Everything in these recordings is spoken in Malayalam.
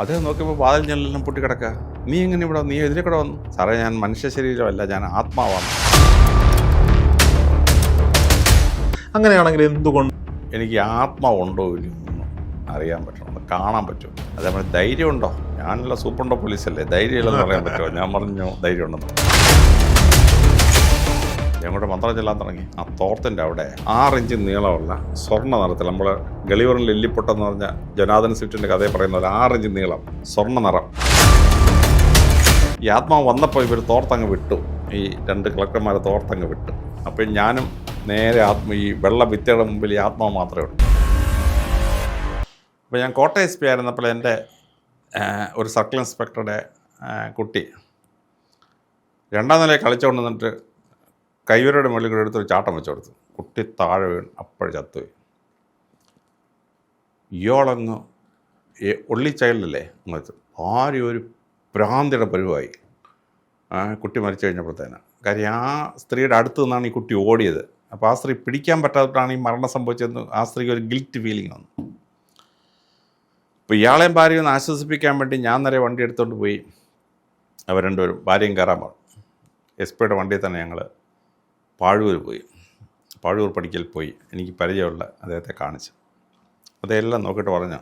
അദ്ദേഹം നോക്കിയപ്പോൾ വാതിൽ ജനലെല്ലാം പൊട്ടിക്കിടക്കുക. നീ എങ്ങനെ ഇവിടെ വന്നു? നീ എതിരെ കൂടെ വന്നു? സാറേ, ഞാൻ മനുഷ്യ ശരീരമല്ല, ഞാൻ ആത്മാവാണ്. അങ്ങനെയാണെങ്കിൽ എന്തുകൊണ്ട് എനിക്ക് ആത്മാവുണ്ടോ ഇല്ലയോ എന്ന് അറിയാൻ പറ്റണം, കാണാൻ പറ്റും. അതേപോലെ ധൈര്യം ഉണ്ടോ? ഞാനുള്ള സൂപ്പറുണ്ടോ പോലീസല്ലേ, ധൈര്യമില്ലെന്ന് പറയാൻ പറ്റുമോ? ഞാൻ പറഞ്ഞു ധൈര്യം ഉണ്ടെന്ന്. ഞങ്ങളുടെ മന്ത്രം ചെല്ലാൻ തുടങ്ങി. ആ തോർത്തിൻ്റെ അവിടെ 6 ഇഞ്ച് നീളമുള്ള സ്വർണ്ണ നിറത്തിൽ, നമ്മൾ ഗളിവറിൽ ലില്ലിപ്പൊട്ടെന്ന് പറഞ്ഞ ജനാർദ്ദൻ സ്വിഫ്റ്റിൻ്റെ കഥയെ പറയുന്ന പോലെ 6 ഇഞ്ച് നീളം സ്വർണ്ണ നിറം. ഈ ആത്മാവ് വന്നപ്പോൾ ഇവർ തോർത്തങ്ങ് വിട്ടു, ഈ 2 കളക്ടർമാരെ തോർത്തങ്ങ് വിട്ടു. അപ്പോൾ ഞാനും നേരെ ഈ വെള്ള ഭിത്തിയുടെ മുമ്പിൽ ഈ ആത്മാവ് മാത്രമേ ഉള്ളൂ. അപ്പോൾ ഞാൻ കോട്ടയം SP ആയിരുന്നപ്പോൾ എൻ്റെ ഒരു സർക്കിൾ ഇൻസ്പെക്ടറുടെ കുട്ടി 2ാം നിലയിൽ കളിച്ചുകൊണ്ട് നിന്നിട്ട് കൈവരയുടെ മുകളിൽ കൂടെ എടുത്തൊരു ചാട്ടം വെച്ച് കൊടുത്തു. കുട്ടി താഴെ വീണ് അപ്പോഴും ചത്തുപോയി. ഇയാളങ്ങ് ഒള്ളി ചൈൽഡല്ലേ അങ്ങനത്തെ ആരും ഒരു ഭ്രാന്തിയുടെ പരുവായി. കുട്ടി മരിച്ചു കഴിഞ്ഞപ്പോഴത്തേന്. കാര്യം ആ സ്ത്രീയുടെ അടുത്ത് നിന്നാണ് ഈ കുട്ടി ഓടിയത്. അപ്പോൾ ആ സ്ത്രീ പിടിക്കാൻ പറ്റാത്തതാണ് ഈ മരണം സംഭവിച്ചതെന്ന് ആ സ്ത്രീക്ക് ഒരു ഗിൽറ്റ് ഫീലിംഗ് വന്നു. അപ്പോൾ ഇയാളെയും ഭാര്യയും ഒന്ന് ആശ്വസിപ്പിക്കാൻ വേണ്ടി ഞാൻ നേരെ വണ്ടി എടുത്തുകൊണ്ട് പോയി. അവർ രണ്ടുപേരും ഭാര്യയും കയറാൻ പറഞ്ഞു. SP വണ്ടിയിൽ തന്നെ ഞങ്ങൾ പാഴൂർ പോയി. പാഴൂർ പടിക്കൽ പോയി എനിക്ക് പരിചയമുള്ള അദ്ദേഹത്തെ കാണിച്ചു. അതെല്ലാം നോക്കിയിട്ട് പറഞ്ഞു,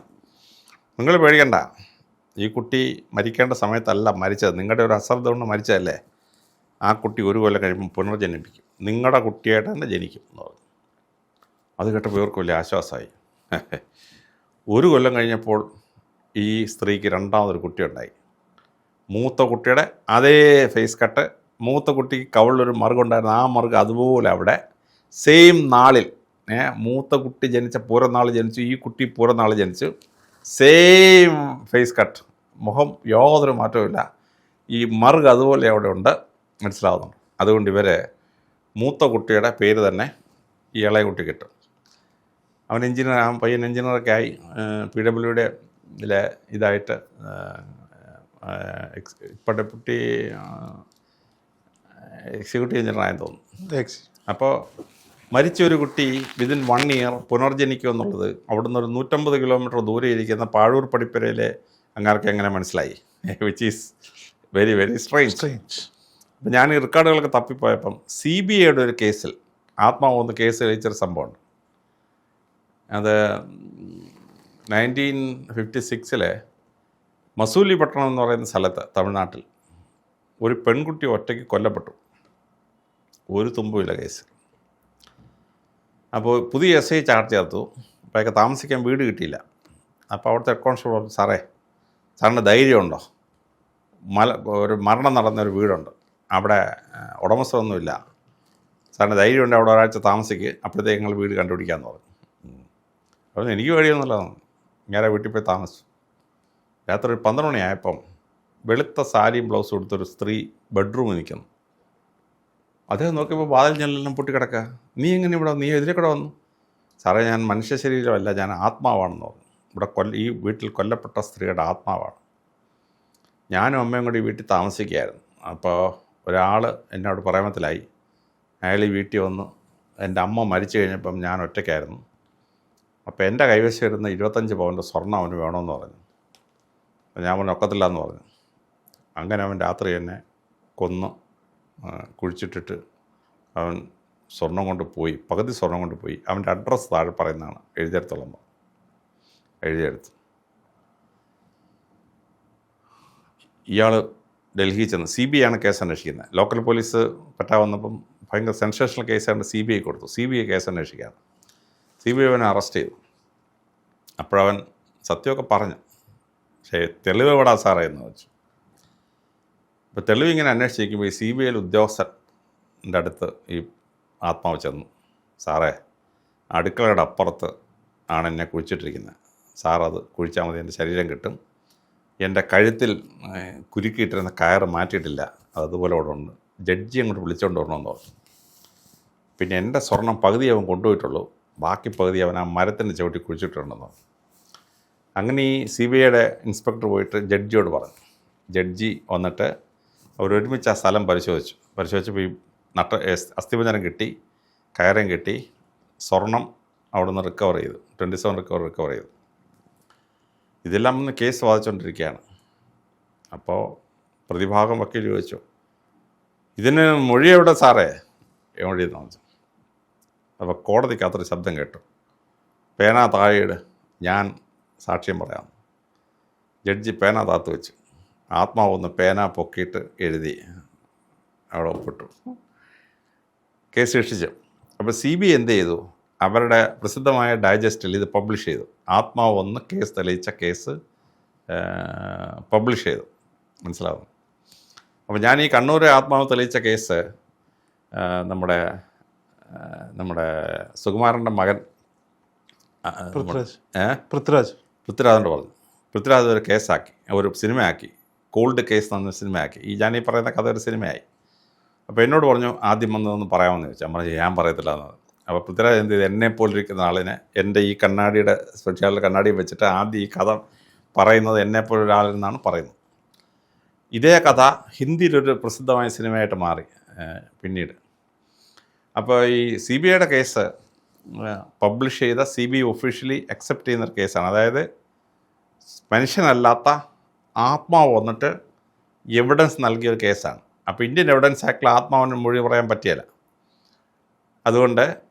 നിങ്ങൾ പേടിക്കണ്ട, ഈ കുട്ടി മരിക്കേണ്ട സമയത്തല്ല മരിച്ചത്, നിങ്ങളുടെ ഒരു അശ്രദ്ധ കൊണ്ട് മരിച്ചതല്ലേ. ആ കുട്ടി 1 കൊല്ലം കഴിയുമ്പോൾ പുനർജനിപ്പിക്കും, നിങ്ങളുടെ കുട്ടിയായിട്ട് തന്നെ ജനിക്കും എന്ന് പറഞ്ഞു. അത് കേട്ടപ്പോൾ ഇവർക്ക് വലിയ ആശ്വാസമായി. 1 കൊല്ലം കഴിഞ്ഞപ്പോൾ ഈ സ്ത്രീക്ക് 2ാമതൊരു കുട്ടിയുണ്ടായി. മൂത്ത കുട്ടിയുടെ അതേ ഫേസ് കട്ട്, മൂത്ത കുട്ടിക്ക് കവളിലൊരു മറുകുണ്ടായിരുന്നു, ആ മറുക് അതുപോലെ അവിടെ സെയിം നാളിൽ മൂത്ത കുട്ടി ജനിച്ച പൂരനാൾ ജനിച്ചു, ഈ കുട്ടി പൂരനാൾ ജനിച്ചു, സെയിം ഫേസ് കട്ട്, മുഖം യാതൊരു മാറ്റവുമില്ല, ഈ മറുക് അതുപോലെ അവിടെ ഉണ്ട്, മനസ്സിലാവുന്നുണ്ട്. അതുകൊണ്ട് ഇവരെ മൂത്ത കുട്ടിയുടെ പേര് തന്നെ ഈ ഇളയ കുട്ടി കിട്ടും. അവൻ എഞ്ചിനീയർ, ആ പയ്യൻ എഞ്ചിനീയറൊക്കെ ആയി PWയുടെ ഇതിലെ ഇതായിട്ട് ഇപ്പോൾ ഡെപ്യൂട്ടി എക്സിക്യൂട്ടീവ് എഞ്ചിനീയറായെന്ന് തോന്നുന്നു. അപ്പോൾ മരിച്ചൊരു കുട്ടി വിതിൻ 1 ഇയർ പുനർജനിക്കുക എന്നുള്ളത് അവിടുന്ന് ഒരു 150 കിലോമീറ്റർ ദൂരെ ഇരിക്കുന്ന പാഴൂർ പടിപ്പുരയിലെ അങ്ങാർക്ക് എങ്ങനെ മനസ്സിലായി? Which is very very strange. അപ്പം ഞാൻ ഈ റെക്കോർഡുകളൊക്കെ തപ്പിപ്പോയപ്പം CBIയുടെ ഒരു കേസിൽ ആത്മാവ് ഒന്ന് കേസ് കഴിച്ചൊരു സംഭവമുണ്ട്. അത് 1956 മസൂലിപട്ടണം എന്ന് പറയുന്ന സ്ഥലത്ത് തമിഴ്നാട്ടിൽ ഒരു പെൺകുട്ടി ഒറ്റയ്ക്ക് കൊല്ലപ്പെട്ടു, ഒരു തുമ്പുമില്ല കേസ്. അപ്പോൾ പുതിയ SI ചാർജ് ചേർത്തു. അപ്പോൾ അയാൾക്ക് താമസിക്കാൻ വീട് കിട്ടിയില്ല. അപ്പോൾ അവിടുത്തെ ഹെഡ് കോൺസ്റ്റബിൾ പറഞ്ഞു, സാറിന് ധൈര്യമുണ്ടോ? ഒരു മരണം നടന്നൊരു വീടുണ്ട്, അവിടെ ഉടമസ്ഥൊന്നുമില്ല, സാറിന് ധൈര്യമുണ്ട്, അവിടെ ഒരാഴ്ച താമസിക്കുക, അപ്പോഴത്തേക്ക് ഞങ്ങൾ വീട് കണ്ടുപിടിക്കാമെന്ന് പറഞ്ഞു. അപ്പോൾ എനിക്ക് പേടിയൊന്നുമില്ല, ഞാൻ വീട്ടിൽ പോയി താമസിച്ചു. രാത്രി ഒരു 12 മണിയായപ്പം വെളുത്ത സാരിയും ബ്ലൗസും കൊടുത്തൊരു സ്ത്രീ ബെഡ്റൂമിൽ നിൽക്കുന്നു. അദ്ദേഹം നോക്കിയപ്പോൾ വാതിൽ ജനലെല്ലാം പൊട്ടിക്കിടക്കുക. നീ എങ്ങനെ ഇവിടെ വന്നു? നീ എതിരെ കൂടെ വന്നു? സാറേ, ഞാൻ മനുഷ്യ ശരീരമല്ല, ഞാൻ ആത്മാവാണെന്ന് പറഞ്ഞു. ഇവിടെ ഈ വീട്ടിൽ കൊല്ലപ്പെട്ട സ്ത്രീയുടെ ആത്മാവാണ്. ഞാനും അമ്മയും കൂടി വീട്ടിൽ താമസിക്കുകയായിരുന്നു. അപ്പോൾ ഒരാൾ എന്നോട് പ്രേമത്തിലായി. അയാൾ ഈ വീട്ടിൽ വന്നു. എൻ്റെ അമ്മ മരിച്ചു കഴിഞ്ഞപ്പം ഞാൻ ഒറ്റയ്ക്കായിരുന്നു. അപ്പോൾ എൻ്റെ കൈവശം ഇരുന്ന 25 പവൻ്റെ സ്വർണ്ണം അവന് വേണമെന്ന് പറഞ്ഞു. ഞാൻ അവൻ ഒക്കത്തില്ല എന്ന് പറഞ്ഞു. അങ്ങനെ അവൻ രാത്രി എന്നെ കൊന്ന് കുഴിച്ചിട്ടിട്ട് അവൻ സ്വർണം കൊണ്ട് പോയി, പകുതി സ്വർണം കൊണ്ട് പോയി. അവൻ്റെ അഡ്രസ്സ് താഴെ പറയുന്നതാണ്, എഴുതിയെടുത്തോളം എഴുതിയെടുത്തു. ഇയാൾ ഡൽഹി ചെന്ന് CBI ആണ് കേസ് അന്വേഷിക്കുന്നത്. ലോക്കൽ പോലീസ് പറ്റാവുന്നപ്പം ഭയങ്കര സെൻസേഷണൽ കേസാണ് CBI കൊടുത്തു. CBI കേസ് അന്വേഷിക്കുകയാണ്. CBI അവനെ അറസ്റ്റ് ചെയ്തു. അപ്പോഴവൻ സത്യമൊക്കെ പറഞ്ഞു. പക്ഷേ തെളിവ് എവിടാ സാറേ എന്ന് വെച്ചു. അപ്പോൾ തെളിവ് ഇങ്ങനെ അന്വേഷിച്ചിരിക്കുമ്പോൾ ഈ CBI ഉദ്യോഗസ്ഥൻ്റെ അടുത്ത് ഈ ആത്മാവ് ചെന്നു. സാറേ, അടുക്കളയുടെ അപ്പുറത്ത് ആണ് എന്നെ കുഴിച്ചിട്ടിരിക്കുന്നത്, സാറത് കുഴിച്ചാൽ മതി, എൻ്റെ ശരീരം കിട്ടും. എൻ്റെ കഴുത്തിൽ കുരുക്കിയിട്ടിരുന്ന കയറ് മാറ്റിയിട്ടില്ല, അതുപോലെ അവിടെ ഉണ്ട്. ജഡ്ജി അങ്ങോട്ട് വിളിച്ചുകൊണ്ട് വരണമെന്ന് പറഞ്ഞു. പിന്നെ എൻ്റെ സ്വർണം പകുതി അവൻ കൊണ്ടുപോയിട്ടുള്ളൂ, ബാക്കി പകുതി അവൻ ആ മരത്തിൻ്റെ ചവിട്ടി കുഴിച്ചിട്ടുണ്ടെന്ന് പറഞ്ഞു. അങ്ങനെ ഈ CBIയുടെ ഇൻസ്പെക്ടർ പോയിട്ട് ജഡ്ജിയോട് പറഞ്ഞു. ജഡ്ജി വന്നിട്ട് അവരൊരുമിച്ച് ആ സ്ഥലം പരിശോധിച്ചപ്പോൾ ഈ അസ്ഥിപഞ്ജരം കിട്ടി, കയറും കിട്ടി, സ്വർണം അവിടെ നിന്ന് റിക്കവർ ചെയ്തു. 27 റിക്കവർ ചെയ്തു. ഇതെല്ലാം ഒന്ന് കേസ് വാദിച്ചുകൊണ്ടിരിക്കുകയാണ്. അപ്പോൾ പ്രതിഭാഗം വക്കീൽ ചോദിച്ചു, ഇതിന് മൊഴി എവിടെ സാറേ? മൊഴി എന്ന് പറഞ്ഞു. അപ്പോൾ കോടതിക്കകത്തൊരു ശബ്ദം കേട്ടു, പേന താഴെയിട്, ഞാൻ സാക്ഷ്യം പറയാം. ജഡ്ജി പേന താത്ത് വെച്ചു. ആത്മാവൊന്ന് പേന പൊക്കിയിട്ട് എഴുതി അവിടെ ഒപ്പിട്ടു. കേസ് ശിക്ഷിച്ചു. അപ്പോൾ CBI എന്ത് ചെയ്തു? അവരുടെ പ്രസിദ്ധമായ ഡൈജസ്റ്റിൽ ഇത് പബ്ലിഷ് ചെയ്തു. ആത്മാവ് ഒന്ന് കേസ് തെളിയിച്ച കേസ് പബ്ലിഷ് ചെയ്തു. മനസ്സിലാവും. അപ്പോൾ ഞാൻ ഈ കണ്ണൂർ ആത്മാവ് തെളിയിച്ച കേസ് നമ്മുടെ സുകുമാരൻ്റെ മകൻ പൃഥ്വിരാജിനോട് പറഞ്ഞു. പൃഥ്വിരാജ് ഒരു കേസാക്കി, ഒരു സിനിമയാക്കി, കോൾഡ് കേസ് എന്ന് പറഞ്ഞ സിനിമയാക്കി. ഞാൻ ഈ പറയുന്ന കഥ ഒരു സിനിമയായി. അപ്പോൾ എന്നോട് പറഞ്ഞു ആദ്യം വന്നതൊന്ന് പറയാമെന്ന് ചോദിച്ചു. ഞാൻ പറയത്തില്ല എന്നത്. അപ്പോൾ പൃഥ്വിരാജ് എന്ത് ചെയ്തു? എന്നെപ്പോലിരിക്കുന്ന ആളിനെ എൻ്റെ ഈ കണ്ണാടിയുടെ സ്പെഷ്യാലിറ്റി കണ്ണാടിയും വെച്ചിട്ട് ആദ്യം ഈ കഥ പറയുന്നത് എന്നെപ്പോലൊരാളെന്നാണ് പറയുന്നത്. ഇതേ കഥ ഹിന്ദിയിലൊരു പ്രസിദ്ധമായ സിനിമയായിട്ട് മാറി പിന്നീട്. അപ്പോൾ ഈ CBIയുടെ കേസ് പബ്ലിഷ് ചെയ്ത CBI ഒഫീഷ്യലി അക്സെപ്റ്റ് ചെയ്യുന്നൊരു കേസാണ്. അതായത് മനുഷ്യനല്ലാത്ത ആത്മാവ് വന്നിട്ട് എവിഡൻസ് നൽകിയൊരു കേസാണ്. അപ്പോൾ ഇന്ത്യൻ എവിഡൻസ് ആക്ടിൽ ആത്മാവിന് മൊഴി പറയാൻ പറ്റിയല്ല. അതുകൊണ്ട്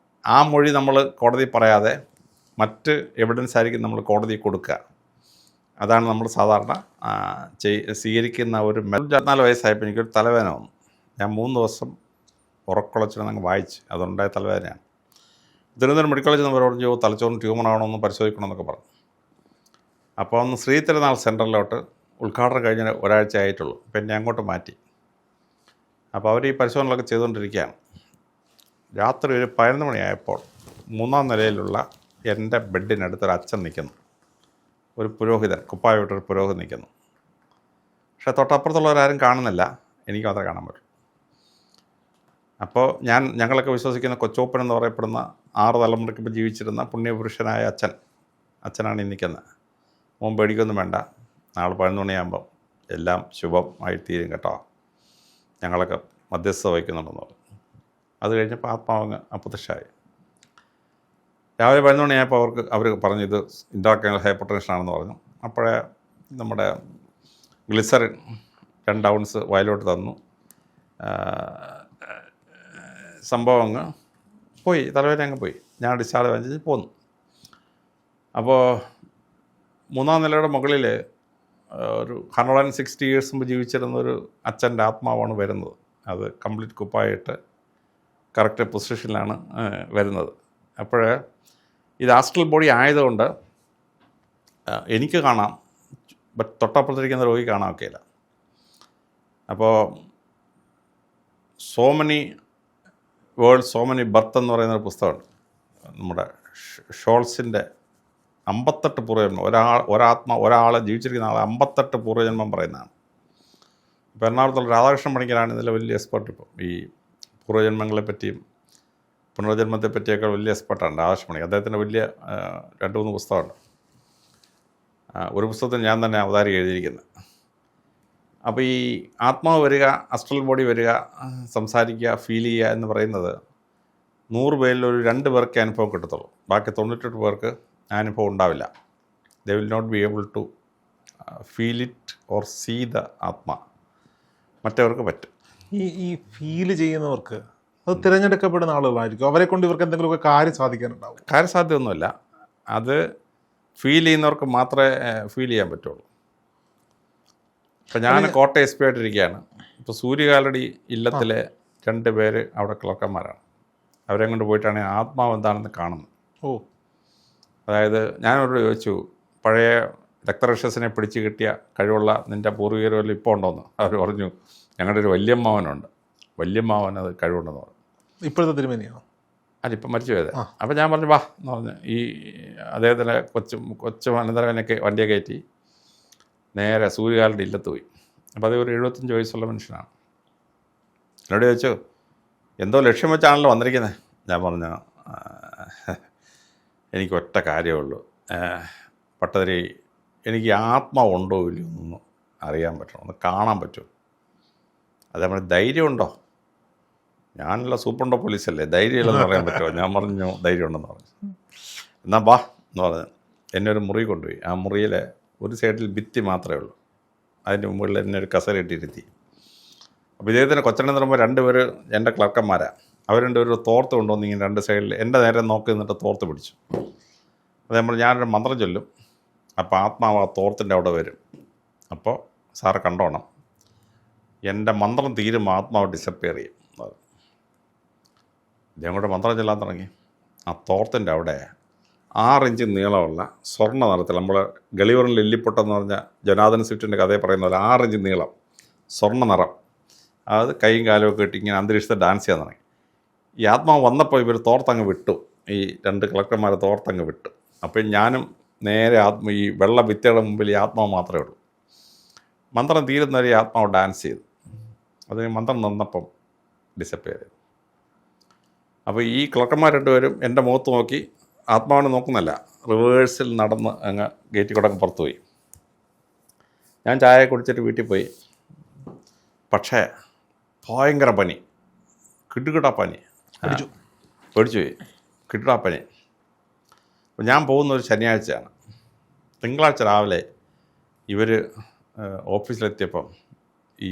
ആ മൊഴി നമ്മൾ കോടതി പറയാതെ മറ്റ് എവിഡൻസ് ആയിരിക്കും നമ്മൾ കോടതി കൊടുക്കുക. അതാണ് നമ്മൾ സാധാരണ സ്വീകരിക്കുന്ന ഒരു 24 വയസ്സായപ്പോൾ എനിക്കൊരു തലവേദന വന്നു. ഞാൻ 3 ദിവസം ഉറക്കുളച്ചിരുന്നങ്ങ് വായിച്ച്, അതുണ്ടായ തലവേദനയാണ്. തിരുവനന്തപുരം മെഡിക്കൽ കോളേജിൽ നിന്ന് പറഞ്ഞു തലച്ചോറിന് ട്യൂമറാണോന്ന് പരിശോധിക്കണമെന്നൊക്കെ പറഞ്ഞു. അപ്പോൾ ഒന്ന് ശ്രീ തിരുനാൾ സെൻറ്ററിലോട്ട് ഉദ്ഘാടനം കഴിഞ്ഞ ഒരാഴ്ച ആയിട്ടുള്ളൂ. അപ്പോൾ എന്നെ അങ്ങോട്ട് മാറ്റി. അപ്പോൾ അവർ ഈ പരിശോധനകളൊക്കെ ചെയ്തുകൊണ്ടിരിക്കുകയാണ്. രാത്രി ഒരു 11 മണിയായപ്പോൾ 3-ാം നിലയിലുള്ള എൻ്റെ ബെഡിനടുത്തൊരു അച്ഛൻ നിൽക്കുന്നു. ഒരു പുരോഹിതൻ, കുപ്പായിട്ടൊരു പുരോഹിതൻ നിൽക്കുന്നു. പക്ഷേ തൊട്ടപ്പുറത്തുള്ളവരാരും കാണുന്നില്ല, എനിക്ക് മാത്രമേ കാണാൻ പറ്റും. അപ്പോൾ ഞങ്ങളൊക്കെ വിശ്വസിക്കുന്ന കൊച്ചോപ്പൻ എന്ന് പറയപ്പെടുന്ന 6 തലമുറയ്ക്ക് ഇപ്പോൾ ജീവിച്ചിരുന്ന പുണ്യപുരുഷനായ അച്ഛനാണ് ഈ നിൽക്കുന്നത്. മോൻ പേടിക്കൊന്നും വേണ്ട, നാളെ 11 മണിയാകുമ്പം എല്ലാം ശുഭമായി തീരും കേട്ടോ, ഞങ്ങളൊക്കെ മധ്യസ്ഥ വഹിക്കുന്നുണ്ടെന്ന് പറഞ്ഞു. അത് കഴിഞ്ഞപ്പോൾ ആത്മാവങ്ങ് അപ്രത്യക്ഷമായി. രാവിലെ 11 മണിയായപ്പോൾ അവർ പറഞ്ഞു ഇത് ഇൻട്രാക്രൈനൽ ഹൈപ്പർ ടെൻഷനാണെന്ന് പറഞ്ഞു. അപ്പോഴേ നമ്മുടെ ഗ്ലിസറിൻ 2 ഔൺസ് വയലോട്ട് തന്നു. സംഭവം അങ്ങ് പോയി, തലവേദന അങ്ങ് പോയി. ഞാൻ ഡിസ്ചാർജ് വാങ്ങിച്ച് പോന്നു. അപ്പോൾ 3-ാം നിലയുടെ മുകളിൽ ഒരു 160 ഇയേഴ്സ് മുമ്പ് ജീവിച്ചിരുന്നൊരു അച്ഛൻ്റെ ആത്മാവാണ് വരുന്നത്. അത് കംപ്ലീറ്റ് കുപ്പായിട്ട് കറക്റ്റ് പൊസിഷനിലാണ് വരുന്നത്. അപ്പോൾ ഇത് ആസ്ട്രൽ ബോഡി ആയതുകൊണ്ട് എനിക്ക് കാണാം, ബട്ട് തൊട്ടപ്പുറത്തിരിക്കുന്ന രോഗി കാണാൻ ഒക്കെയില്ല. അപ്പോൾ so many world so many birth എന്ന് പറയുന്നൊരു പുസ്തകമുണ്ട്. നമ്മുടെ ഷോൾസിൻ്റെ 58 പൂർവ്വജന്മം. ഒരാളെ ജീവിച്ചിരിക്കുന്ന ആളെ 58 പൂർവ്വജന്മം പറയുന്നതാണ്. ഇപ്പോൾ എറണാകുളത്തുള്ള രാധാകൃഷ്ണൻ പണിക്കരാണ് ഇതിൽ വലിയ എക്സ്പെർട്ട്. ഇപ്പം ഈ പൂർവ്വജന്മങ്ങളെ പറ്റിയും പുനർജന്മത്തെ പറ്റിയൊക്കെ വലിയ എക്സ്പെർട്ടാണ് രാധാകൃഷ്ണൻ പണിക്കർ. അദ്ദേഹത്തിൻ്റെ വലിയ 2-3 പുസ്തകമുണ്ട്. ഒരു പുസ്തകത്തിൽ ഞാൻ തന്നെ അവതാരിക എഴുതിയിരിക്കുന്നത്. അപ്പോൾ ഈ ആത്മാവ് വരിക, അസ്ട്രൽ ബോഡി വരിക, സംസാരിക്കുക, ഫീൽ ചെയ്യുക എന്ന് പറയുന്നത് 100 പേരിൽ ഒരു 2 പേർക്ക് അനുഭവം കിട്ടത്തുള്ളൂ. ബാക്കി 98 പേർക്ക് ആ അനുഭവം ഉണ്ടാവില്ല. They will not be able to feel it or see the ആത്മ. മറ്റവർക്ക് പറ്റും. ഈ ഫീൽ ചെയ്യുന്നവർക്ക് അത് തിരഞ്ഞെടുക്കപ്പെടുന്ന ആളുകളായിരിക്കും. അവരെ കൊണ്ട് ഇവർക്ക് എന്തെങ്കിലുമൊക്കെ കാര്യം സാധിക്കാനുണ്ടാവും. കാര്യസാധ്യമൊന്നുമില്ല. അത് ഫീൽ ചെയ്യുന്നവർക്ക് മാത്രമേ ഫീൽ ചെയ്യാൻ പറ്റുള്ളൂ. ഇപ്പം ഞാൻ കോട്ടയം SP ആയിട്ടിരിക്കുകയാണ്. ഇപ്പോൾ സൂര്യകാലടി ഇല്ലത്തിലെ 2 പേര് അവിടെ ക്ലർക്കന്മാരാണ്. അവരെ കൊണ്ട് പോയിട്ടാണ് ആത്മാവ് എന്താണെന്ന് കാണുന്നത്. അതായത് ഞാനവരോട് ചോദിച്ചു, പഴയ രക്തരക്ഷസിനെ പിടിച്ച് കിട്ടിയ കഴിവുള്ള നിൻ്റെ പൂർവികർ വല്ലതും ഇപ്പോൾ ഉണ്ടോയെന്ന്. അവർ പറഞ്ഞു ഞങ്ങളുടെ ഒരു വല്യമ്മാവനുണ്ട്, വല്യമ്മാവൻ അത് കഴിവുണ്ടെന്ന് പറഞ്ഞു. ഇപ്പോഴത്തെ തിരുമേനിയാണോ? അതിപ്പം മരിച്ചു പോയത്. അപ്പോൾ ഞാൻ പറഞ്ഞു വാ എന്ന് പറഞ്ഞു. ഈ അദ്ദേഹത്തിൻ്റെ കൊച്ചു അനന്തരവനൊക്കെ വണ്ടിയെ കയറ്റി നേരെ സൂര്യകാലയുടെ ഇല്ലത്ത് പോയി. അപ്പോൾ അത് ഒരു 75 വയസ്സുള്ള മനുഷ്യനാണ്. എന്നോട് ചോദിച്ചു എന്തോ ലക്ഷ്യം വെച്ചാണല്ലോ വന്നിരിക്കുന്നത്. ഞാൻ പറഞ്ഞു എനിക്ക് ഒറ്റ കാര്യമുള്ളൂ, പട്ടതിരി എനിക്ക് ആത്മാവുണ്ടോ ഇല്ലയോ എന്നൊന്ന് അറിയാൻ പറ്റണം, ഒന്ന് കാണാൻ പറ്റുമോ. അതേപോലെ ധൈര്യമുണ്ടോ? ഞാനല്ല സൂപ്രണ്ടോ പോലീസല്ലേ, ധൈര്യമില്ലെന്ന് പറയാൻ പറ്റുമോ? ഞാൻ പറഞ്ഞു ധൈര്യമുണ്ടെന്ന് പറഞ്ഞു. എന്നാൽ വാ എന്ന് പറഞ്ഞു എന്നെ ഒരു മുറി കൊണ്ടുപോയി. ആ മുറിയിൽ ഒരു സൈഡിൽ ഭിത്തി മാത്രമേ ഉള്ളൂ. അതിൻ്റെ മുകളിൽ എന്നെ ഒരു കസേര ഇട്ടിരുത്തി. അപ്പോൾ ഇദ്ദേഹത്തിന് കൊച്ചനെ പറയുമ്പോൾ രണ്ടുപേർ എൻ്റെ ക്ലർക്കന്മാരാണ്. അവർ രണ്ടുപേരും തോർത്ത് കൊണ്ടുവന്ന് ഇങ്ങനെ രണ്ട് സൈഡിൽ എൻ്റെ നേരെ നോക്കി നിന്നിട്ട് തോർത്ത് പിടിച്ചു. അത് ഞാനൊരു മന്ത്രം ചൊല്ലും, അപ്പോൾ ആത്മാവ് ആ തോർത്തിൻ്റെ അവിടെ വരും. അപ്പോൾ സാറ് കണ്ടോണം, എൻ്റെ മന്ത്രം തീരുമ്പോൾ ആത്മാവ് ഡിസപ്പിയർ ചെയ്യും. ഇദ്ദേഹം കൂടെ മന്ത്രം ചൊല്ലാൻ തുടങ്ങി. ആ തോർത്തിൻ്റെ അവിടെ 6 ഇഞ്ച് നീളമുള്ള സ്വർണ്ണ നിറത്തിൽ, നമ്മൾ ഗളിവറിൽ ലില്ലിപ്പൊട്ടെന്ന് പറഞ്ഞ ജനാർദ്ദൻ സ്വിഫ്റ്റിൻ്റെ കഥയെ പറയുന്ന പോലെ 6 ഇഞ്ച് നീളം സ്വർണ്ണ നിറം, അത് കൈയും കാലും ഒക്കെ ഇട്ട് ഇങ്ങനെ അന്തരീക്ഷത്തിൽ ഡാൻസ് ചെയ്യാൻ തുടങ്ങി. ഈ ആത്മാവ് വന്നപ്പോൾ ഇവർ തോർത്തങ്ങ് വിട്ടു, ഈ 2 കളക്ടർമാർ തോർത്തങ്ങ് വിട്ടു. അപ്പോൾ ഞാനും നേരെ ഈ വെള്ള ഭിത്തിയുടെ മുമ്പിൽ ഈ ആത്മാവ് മാത്രമേ ഉള്ളൂ. മന്ത്രം തീരുന്നവരെ ഈ ആത്മാവ് ഡാൻസ് ചെയ്തു. അതിന് മന്ത്രം നിന്നപ്പം ഡിസപ്പിയർ ചെയ്തു. അപ്പോൾ ഈ ക്ലർക്കന്മാർ രണ്ടുപേരും എൻ്റെ മുഖത്ത് നോക്കി, ആത്മാവിനെ നോക്കുന്നല്ല, റിവേഴ്സിൽ നടന്ന് അങ്ങ് ഗേറ്റിൽ കൂടെ അങ്ങ് പുറത്തു പോയി. ഞാൻ ചായ കുടിച്ചിട്ട് വീട്ടിൽ പോയി. പക്ഷേ ഭയങ്കര പനി, കിടുകിടാ പനി, പേടിച്ചു പോയി, കിടുകിടാ പനി. അപ്പോൾ ഞാൻ പോകുന്നൊരു ശനിയാഴ്ചയാണ്. തിങ്കളാഴ്ച രാവിലെ ഇവർ ഓഫീസിലെത്തിയപ്പം ഈ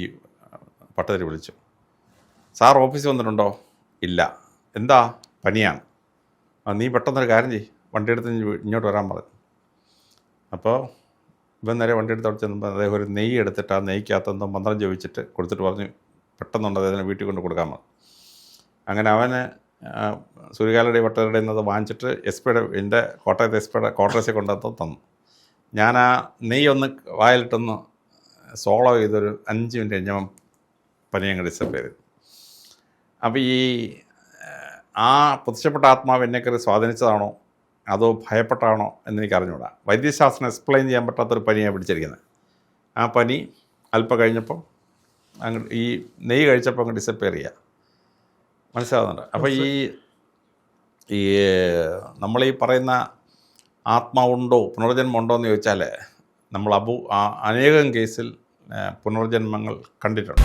പട്ടതിരി വിളിച്ചു, സാർ ഓഫീസിൽ വന്നിട്ടുണ്ടോ? ഇല്ല. എന്താ? പനിയാണ്. നീ പെട്ടെന്നൊരു കാര്യം ചെയ്യ്, വണ്ടി എടുത്ത് ഇങ്ങോട്ട് വരാൻ പറഞ്ഞു. അപ്പോൾ ഇവൻ നേരെ വണ്ടി എടുത്ത് അവിടെ ചെന്നപ്പോൾ അദ്ദേഹം ഒരു നെയ്യ് എടുത്തിട്ട് ആ നെയ്ക്കകത്ത് എന്തോ മന്ത്രം ജപിച്ചിട്ട് കൊടുത്തിട്ട് പറഞ്ഞു പെട്ടെന്നുണ്ട് അദ്ദേഹത്തിന് വീട്ടിൽ കൊണ്ട് കൊടുക്കാൻ പറഞ്ഞു. അങ്ങനെ അവന് സൂര്യകാലയുടെ പട്ടതിയുടെ എന്നത് വാങ്ങിച്ചിട്ട് എൻ്റെ കോട്ടയത്തെ എസ് ക്വാർട്ടേഴ്സിൽ കൊണ്ടുവന്ന് തന്നു. ഞാൻ ആ നെയ്യ് ഒന്ന് വായിലിട്ടൊന്ന് സോളോ ചെയ്തൊരു 5 മിനിറ്റ് കഴിഞ്ഞാൽ പനി അങ്ങ് ഡിസപ്പിയർ ചെയ്തു. അപ്പോൾ ഈ ആ പ്രത്യക്ഷപ്പെട്ട ആത്മാവ് എന്നെ കയറി സ്വാധീനിച്ചതാണോ അതോ ഭയപ്പെട്ടാണോ എന്നെനിക്ക് അറിഞ്ഞുകൂടാ. വൈദ്യശാസ്ത്രം എക്സ്പ്ലെയിൻ ചെയ്യാൻ പറ്റാത്തൊരു പനിയാണ് പിടിച്ചിരിക്കുന്നത്. ആ പനി അല്പം കഴിഞ്ഞപ്പോൾ അങ്ങ് ഈ നെയ്യ് കഴിച്ചപ്പോൾ അങ്ങ് ഡിസപ്പിയർ ചെയ്യുക, മനസ്സിലാകുന്നുണ്ട്. അപ്പോൾ ഈ നമ്മളീ പറയുന്ന ആത്മാവുണ്ടോ പുനർജന്മം ഉണ്ടോ എന്ന് ചോദിച്ചാൽ നമ്മൾ അനേകം കേസിൽ പുനർജന്മങ്ങൾ കണ്ടിട്ടുണ്ട്.